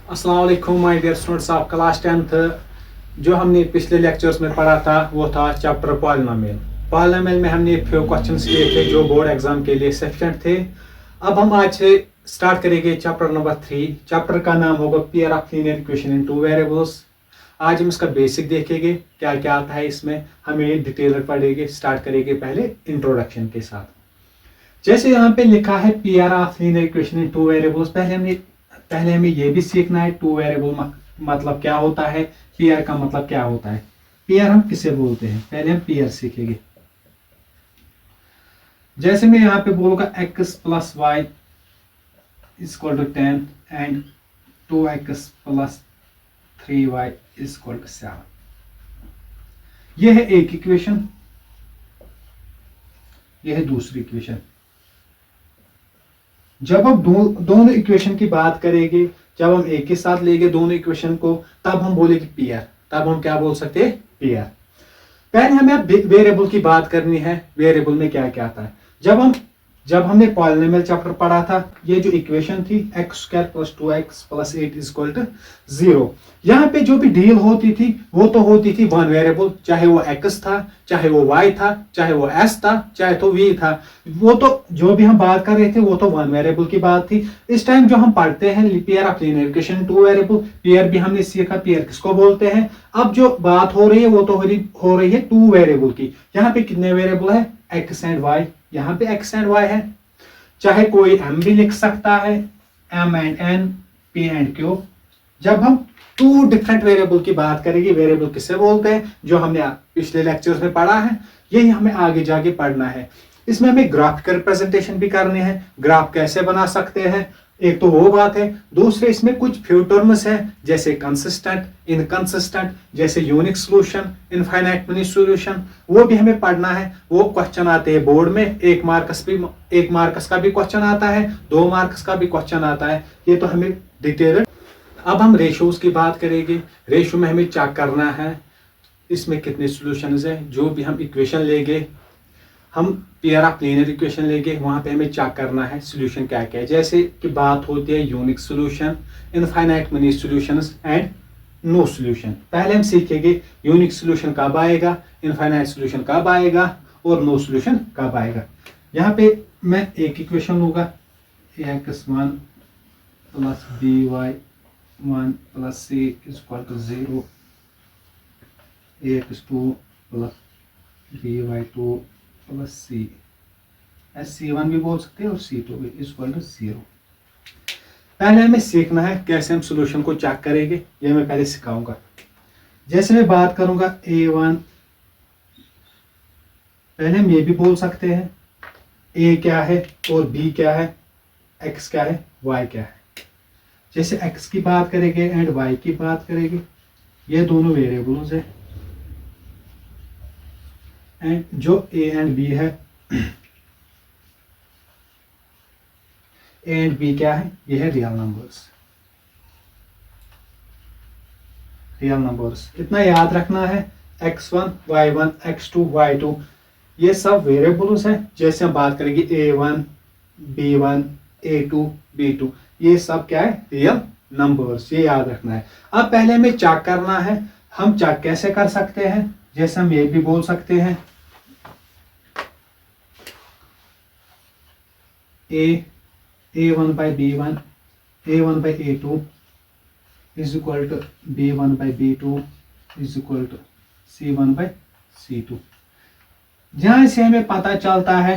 अस्सलाम वालेकुम my dear students of class 10th। जो हमने पिछले लेक्चर्स में पढ़ा था वो था चैप्टर पॉलिनोमियल। पॉलिनोमियल में हमने फ्यू क्वेश्चंस किए थे जो बोर्ड एग्जाम के लिए सफिशिएंट थे। अब हम आज से स्टार्ट करेंगे चैप्टर नंबर 3। चैप्टर का नाम होगा pair of linear equation in two variables. आज हम इसका बेसिक देखेंगे, क्या क्या आता है इसमें, हम ये डिटेल पढ़ेंगे। स्टार्ट करेंगे पहले इंट्रोडक्शन के साथ। जैसे यहाँ पे लिखा है pair of linear equation in two variables, पहले हमें यह भी सीखना है टू वेरिएबल मतलब क्या होता है, पेयर का मतलब क्या होता है, पेयर हम किसे बोलते हैं, पहले हम पेयर सीखेंगे। जैसे मैं यहाँ पे बोलूंगा x plus Y equal to 10 and 2x plus 3y equal to 7। यह है एक इक्वेशन, यह है दूसरी इक्वेशन। जब हम दोनों इक्वेशन की बात करेंगे, जब हम एक के साथ लेंगे दोनों इक्वेशन को, तब हम बोलेंगे पेयर। तब हम क्या बोल सकते हैं, पेयर। पहले हमें अब वेरिएबल की बात करनी है। वेरिएबल में क्या क्या आता है। जब हमने पॉलिनोमियल चैप्टर पढ़ा था, ये जो इक्वेशन थी x² plus 2x plus 8 equal to 0, यहाँ पे जो भी डील होती थी वो तो होती थी वन वेरिएबल, चाहे वो x था, चाहे वो y था, चाहे वो s था, चाहे तो v था। वो तो जो भी हम बात कर रहे थे वो तो वन वेरिएबल की बात थी। इस टाइम जो हम पढ़ते हैं pair of linear equation two variable, pair भी हमने सीखा पेयर किसको बोलते हैं। अब जो बात हो रही है वो तो हो रही है टू वेरिएबल की। यहाँ पे कितने वेरिएबल है, x एंड y। यहाँ पे x एंड y है, चाहे कोई m भी लिख सकता है, m and n, p and q। जब हम टू डिफरेंट वेरिएबल की बात करेंगे, वेरिएबल किसे बोलते हैं, जो हमने पिछले लेक्चर्स में पढ़ा है, यही हमें आगे जाके पढ़ना है। इसमें हमें ग्राफिकल रिप्रेजेंटेशन भी करनी है। ग्राफ कैसे बना सकते हैं, एक तो वो बात है। दूसरे इसमें कुछ फ्यू टर्म्स हैं, जैसे कंसिस्टेंट, इनकंसिस्टेंट, जैसे unique solution, infinite many solution, वो भी हमें पढ़ना है। वो क्वेश्चन आते हैं बोर्ड में, एक मार्क्स का भी क्वेश्चन आता है, 2 मार्क्स का भी क्वेश्चन आता है। ये तो हमें डिटेल। अब हम रेशियोज की बात करेंगे। रेशियो में हमें चेक करना है इसमें कितने सॉल्यूशंस हैं। जो भी हम इक्वेशन लेंगे, हम पेयर ऑफ लीनियर इक्वेशन लेंगे, वहां पे हमें चेक करना है सॉल्यूशन क्या क्या है। जैसे कि बात होती है unique solution, infinite many solutions and no solution. पहले हम सीखेंगे यूनिक सॉल्यूशन कब आएगा, इनफाइनाइट सॉल्यूशन कब आएगा और नो सॉल्यूशन कब आएगा। यहाँ पे मैं एक इक्वेशन लूंगा, x1 plus by1 plus c equal to 0, x2 plus by2 plus c, c1 भी बोल सकते हैं और c2 भी इक्वल टू 0। पहले हमें सीखना है कैसे हम सॉल्यूशन को चेक करेंगे, ये मैं पहले सिखाऊंगा। जैसे मैं बात करूंगा a1, पहले हम ये भी बोल सकते हैं a क्या है और b क्या है, x क्या है, y क्या है। जैसे x की बात करेंगे एंड y की बात करेंगे, ये दोनों वेरिएबल्स है। एंड जो a एंड b है, a एंड b क्या है, ये है रियल नंबर्स। रियल नंबर्स इतना याद रखना है, x1 y1 x2 y2 ये सब वेरिएबल्स हैं। जैसे हम बात करेंगे a1 b1 a2 b2, ये सब क्या है, रियल नंबर्स, ये याद रखना है। अब पहले हमें चेक करना है। हम चेक कैसे कर सकते हैं, जैसे हम ये भी बोल सकते हैं a1 by b1, a1 by a2 is equal to b1 by b2 is equal to c1 by c2। जहां से हमें पता चलता है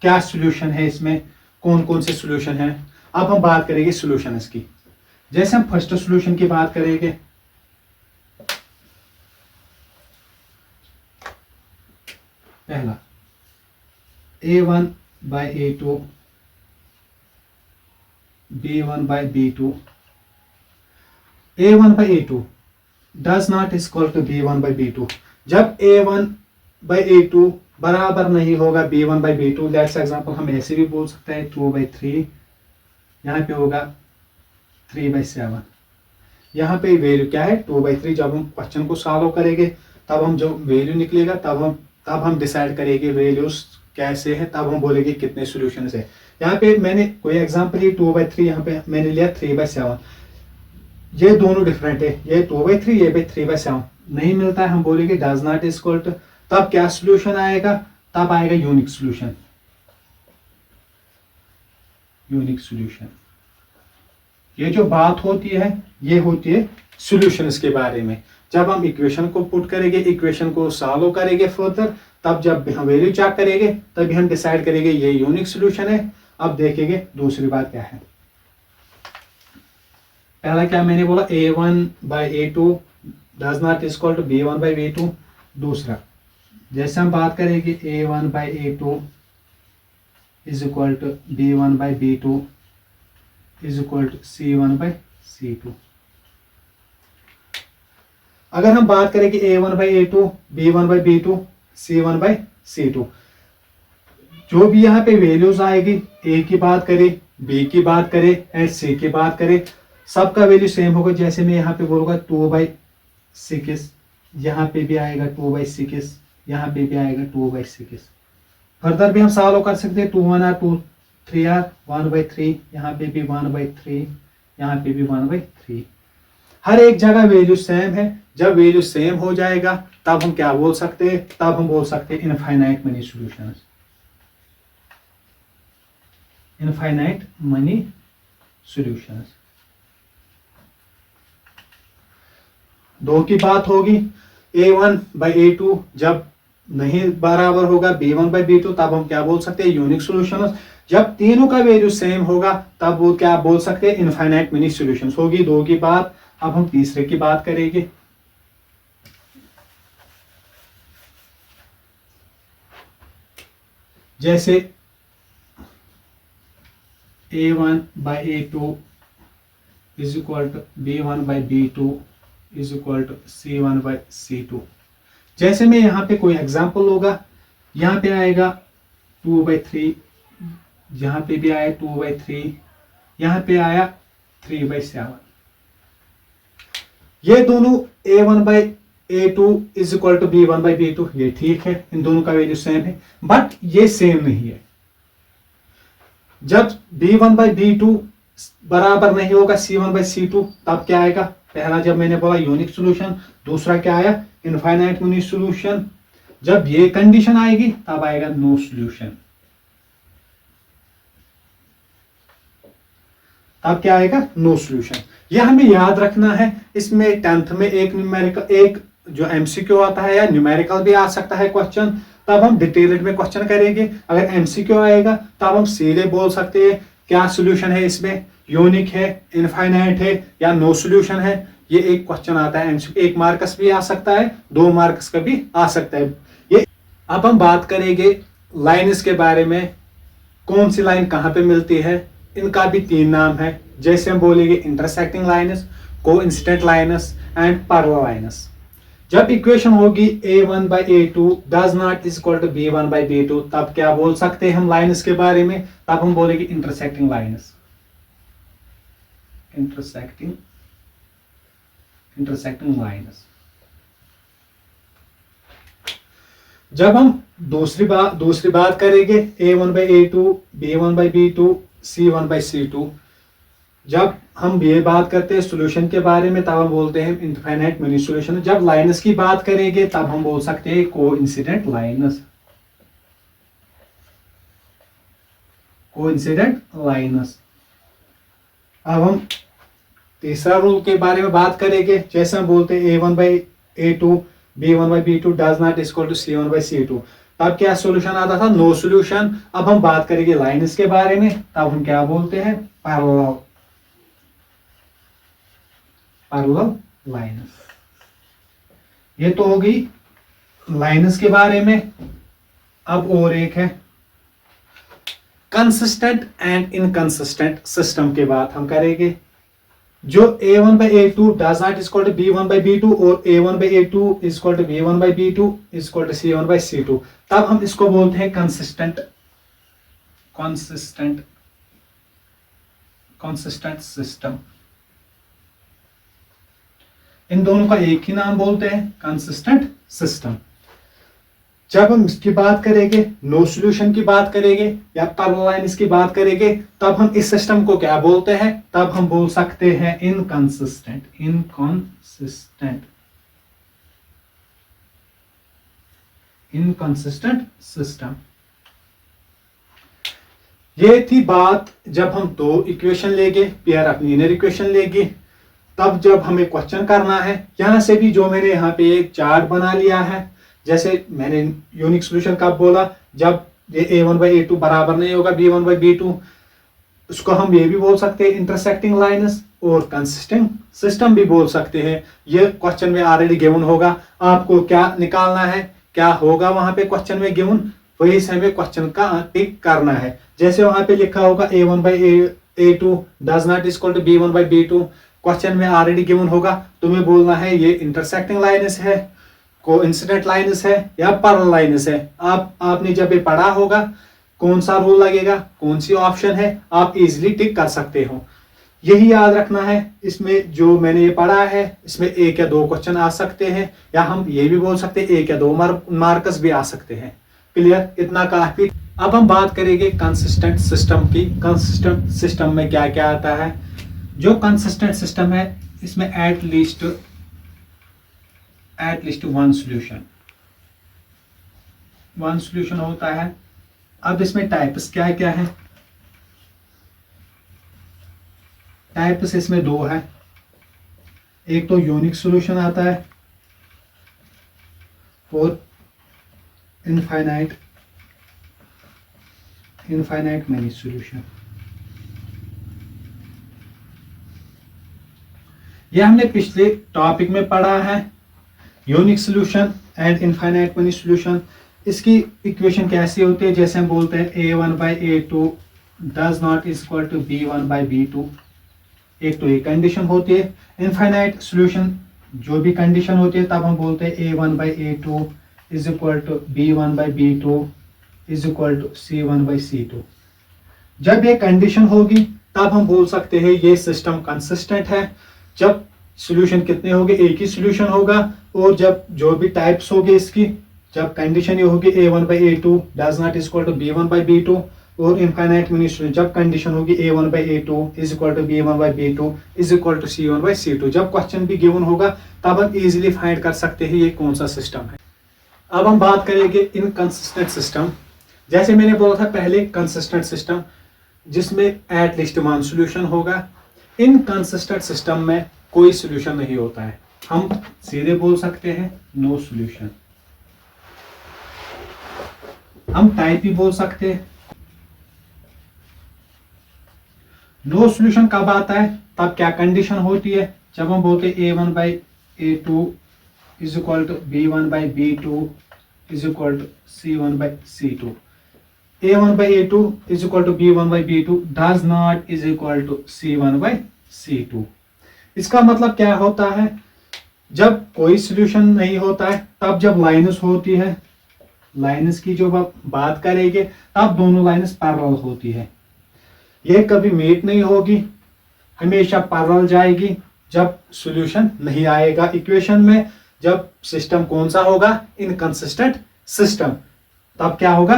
क्या सॉल्यूशन है, इसमें कौन कौन से सॉल्यूशन है। अब हम बात करेंगे सॉल्यूशंस की। जैसे हम फर्स्ट सॉल्यूशन की बात करेंगे, पहला a1 by a2 b1 by b2, a1 by a2 does not equal to b1 by b2। जब a1 by a2 बराबर नहीं होगा b1 by b2, let's example हम ऐसे भी बोल सकते हैं 2 by 3, यहाँ पे होगा 3 by 7। यहाँ पे वैल्यू क्या है, 2 by 3। जब हम क्वेश्चन को सॉल्व करेंगे तब हम जो वैल्यू निकलेगा तब हम डिसाइड करेंगे वैल्यूज कैसे है, तब हम बोलेंगे कितने सॉल्यूशंस है। यहाँ पे मैंने कोई एग्जांपल ली 2/3, यहाँ पे मैंने लिया 3/7। ये दोनों डिफरेंट है, ये 2/3 ये भी 3/7 नहीं मिलता है, हम बोलेंगे does not is equal to, तब क्या सोल्यूशन आएगा, तब आएगा यूनिक सोल्यूशन। यूनिक सोल्यूशन, ये जो बात होती है ये होती है सॉल्यूशंस के बारे में। जब हम इक्वेशन को पुट करेंगे, इक्वेशन को सॉल्व करेंगे फर्दर, तब जब हम वैल्यू चेक करेंगे तभी हम डिसाइड करेंगे ये यूनिक सॉल्यूशन है। अब देखेंगे दूसरी बात क्या है। पहला क्या मैंने बोला, a1/a2 does not is equal to b1/b2। दूसरा जैसे हम बात करेंगे a1/a2 is equal to b1/b2 is equal to c1/c2। अगर हम बात करें कि a1/a2 b1/b2 c1/c2, जो भी यहाँ पे वैल्यूज आएगी, a की बात करें, b की बात करें एंड c की बात करें, सबका वैल्यू सेम होगा। जैसे मैं यहाँ पे बोलूंगा 2/6, यहाँ पे भी आएगा 2/6, यहाँ पे भी आएगा 2/6। फर्दर भी हम सॉल्व कर सकते हैं, 2 1 2 3 1/3, यहाँ पे भी 1/3, यहाँ पे भी 1/3। हर एक जगह वैल्यू सेम है। जब वैल्यू सेम हो जाएगा तब हम क्या बोल सकते हैं, तब हम बोल सकते हैं infinite money solutions. Infinite money solutions. दो की बात होगी, a1/a2 जब नहीं बराबर होगा b1/b2, तब हम क्या बोल सकते हैं, यूनिक सॉल्यूशंस। जब तीनों का वैल्यू सेम होगा तब वो क्या बोल सकते हैं, इनफाइनाइट मनी सॉल्यूशंस। होगी दो की बात। अब हम तीसरे की बात करेंगे। जैसे a1/a2 is equal to b1/b2 is equal to c1/c2। जैसे मैं यहाँ पे कोई एग्जांपल होगा, यहाँ पे आएगा 2/3, यहाँ पे भी आया 2/3, यहाँ पे आया 3/7। ये दोनों a1/a2 is equal to b1/b2, ये ठीक है, इन दोनों का वैल्यू सेम है, बट ये सेम नहीं है। जब b1/b2 बराबर नहीं होगा c1/c2, तब क्या आएगा, पहला जब मैंने बोला यूनिक सॉल्यूशन, दूसरा क्या आया, इनफाइनाइट मनी सॉल्यूशन। जब ये कंडीशन आएगी तब आएगा नो सॉल्यूशन। तब क्या आएगा, नो सॉल्यूशन। ये हमें याद रखना है। इसमें 10th में एक न्यूमेरिकल, एक जो एमसीक्यू आता है या न्यूमेरिकल भी आ सकता है क्वेश्चन, तब हम डिटेल्ड में क्वेश्चन करेंगे। अगर एमसीक्यू आएगा तब हम सीधे बोल सकते हैं क्या सॉल्यूशन है, इसमें यूनिक है, इनफाइनाइट है या नो सॉल्यूशन है। ये एक क्वेश्चन आता है एमसीक्यू, 1 मार्क्स भी आ सकता है, 2 मार्क्स का भी आ सकता है ये। अब हम बात करेंगे लाइन्स के बारे में, कौन सी लाइन कहाँ पे मिलती है। इनका भी 3 नाम है। जैसे हम बोलेंगे intersecting lines, coincident lines and parallel lines. जब इक्वेशन होगी a1/a2 does not is equal to b1/b2, तब क्या बोल सकते हैं हम लाइन्स के बारे में, तब हम बोलेंगे इंटरसेक्टिंग लाइन्स। Intersecting lines. जब हम दूसरी बात करेंगे a1/a2 b1/b2 c1/c2, जब हम ये बात करते हैं सॉल्यूशन के बारे में तब हम बोलते हैं इनफाइनाइट मनी सॉल्यूशन। जब लाइन्स की बात करेंगे तब हम बोल सकते हैं कोइंसिडेंट लाइन्स। Coincident lines. अब हम तीसरा रूल के बारे में बात करेंगे। जैसे हम बोलते हैं a1/a2 b1/b2 does not equal to c1/c2, तब क्या सॉल्यूशन आता था, नो सॉल्यूशन। अब हम बात करेंगे लाइन्स के बारे में, तब हम क्या बोलते हैं, पैरेलल लाइन्स। ये तो हो गई लाइन्स के बारे में। अब और एक है कंसिस्टेंट एंड इनकंसिस्टेंट सिस्टम के बात हम करेंगे। जो a1/a2 does not equal to b1/b2 और a1/a2 equal to b1/b2 equal to c1/c2, तब हम इसको बोलते हैं कंसिस्टेंट सिस्टम। इन दोनों का एक ही नाम बोलते हैं, कंसिस्टेंट सिस्टम। जब हम इसकी बात करेंगे, नो सॉल्यूशन की बात करेंगे या पैरेलल लाइन्स की बात करेंगे, तब हम इस सिस्टम को क्या बोलते हैं? तब हम बोल सकते हैं इनकंसिस्टेंट। Inconsistent system. ये थी बात जब हम दो इक्वेशन लेंगे, पेयर ऑफ लीनियर इक्वेशन लेंगे, तब जब हमें क्वेश्चन करना है। यहां से भी जो मैंने यहाँ पे एक चार्ट बना लिया है, जैसे मैंने यूनिक सॉल्यूशन कब बोला, जब ये a1/a2 बराबर नहीं होगा b1/b2, उसको हम ये भी बोल सकते हैं इंटरसेक्टिंग लाइन्स, और कंसिस्टेंट सिस्टम भी बोल सकते हैं। ये क्वेश्चन में ऑलरेडी गिवन होगा, आपको क्या निकालना है, क्या होगा वहां पे क्वेश्चन में गिवन, वही से हमें क्वेश्चन का टिक करना है। जैसे वहां पे लिखा होगा a1/a2 does not equal to b1/b2, question में ऑलरेडी गिवन होगा, तुम्हें बोलना है ये इंटरसेक्टिंग लाइन्स है, कोइंसिडेंट लाइन्स है या पैरेलल लाइन्स है। आपने जब ये पढ़ा होगा कौन सा रूल लगेगा, कौन सी ऑप्शन है, आप इजीली टिक कर सकते हो। यही याद रखना है। इसमें जो मैंने ये पढ़ा है, इसमें एक या दो क्वेश्चन आ सकते हैं, या हम ये भी बोल सकते हैं एक या दो मार्कस भी आ सकते हैं। क्लियर? इतना काफी। अब हम बात करेंगे कंसिस्टेंट सिस्टम की। कंसिस्टेंट सिस्टम में क्या क्या आता है? जो कंसिस्टेंट सिस्टम है, इसमें एट लीस्ट वन सॉल्यूशन होता है। अब इसमें टाइप्स क्या क्या है? टाइप्स इसमें दो है। एक तो यूनिक सॉल्यूशन आता है और इनफाइनाइट मैनी सॉल्यूशन। यह हमने पिछले टॉपिक में पढ़ा है, unique solution and infinite many solution. इसकी इक्वेशन कैसी होती है? जैसे हम बोलते हैं a1/a2 does not equal to b1/b2। एक तो ये कंडीशन होती है। इनफाइनाइट सॉल्यूशन जो भी कंडीशन होती है, तब हम बोलते हैं a1/a2 is equal to b1/b2 is equal to c1/c2। जब ये कंडीशन होगी तब हम बोल सकते हैं ये सिस्टम कंसिस्टेंट है। जब सॉल्यूशन कितने होंगे? एक ही सॉल्यूशन होगा। और जब जो भी टाइप्स होगी इसकी, जब कंडीशन ये होगी a1/a2 does not equal to b1/b2, और इनफाइनाइट मैनी सॉल्यूशन जब कंडीशन होगी a1/a2 is equal to b1/b2 is equal to c1/c2। जब क्वेश्चन भी गिवन होगा तब हम इजीली फाइंड कर सकते हैं ये कौन सा सिस्टम है। अब हम बात करेंगे इनकंसिस्टेंट सिस्टम। जैसे मैंने बोला था पहले, कंसिस्टेंट सिस्टम जिसमें एट लीस्ट वन सॉल्यूशन होगा। इनकंसिस्टेंट सिस्टम में कोई सॉल्यूशन नहीं होता है। हम सीधे बोल सकते हैं नो सॉल्यूशन। हम टाइप भी बोल सकते हैं। नो सॉल्यूशन कब आता है? तब क्या कंडीशन होती है? जब हम बोलते हैं a1/a2 is equal to b1/b2 is equal to c1/c2। a1/a2 is equal to b1/b2 does not is equal to c1/c2। इसका मतलब क्या होता है? जब कोई सॉल्यूशन नहीं होता है, तब जब लाइन्स होती है, लाइन्स की जो बात करेंगे, तब दोनों लाइन्स पैरेलल होती है। ये कभी मीट नहीं होगी, हमेशा पैरेलल जाएगी। जब सॉल्यूशन नहीं आएगा इक्वेशन में, जब सिस्टम कौन सा होगा? Inconsistent system. तब क्या होगा?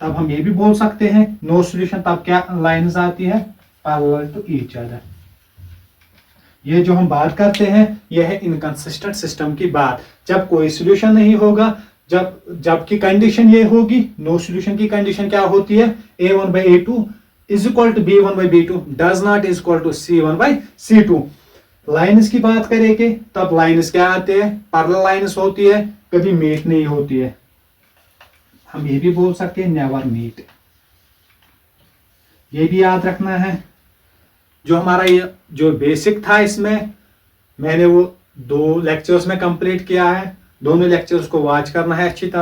तब हम ये भी बोल सकते हैं नो सॉल्यूशन। तब क्या लाइन्स आती है? Parallel to each other. ये जो हम बात करते हैं, यह है इनकंसिस्टेंट सिस्टम की बात। जब कोई सॉल्यूशन नहीं होगा, जबकि कंडीशन ये होगी, नो सॉल्यूशन की कंडीशन क्या होती है? a1/a2 is equal to b1/b2 does not is equal to c1/c2। Lines की बात करेंगे, तब लाइन्स क्या आते हैं? पैरेलल लाइन्स होती है, कभी मीट नहीं होती है। हम ये भी बोल सकते हैं नेवर मीट। ये भी याद रखना है। जो हमारा ये जो बेसिक था, इसमें मैंने वो 2 लेक्चर्स में कंप्लीट किया है। दोनों लेक्चर्स को वॉच करना है अच्छी तरह।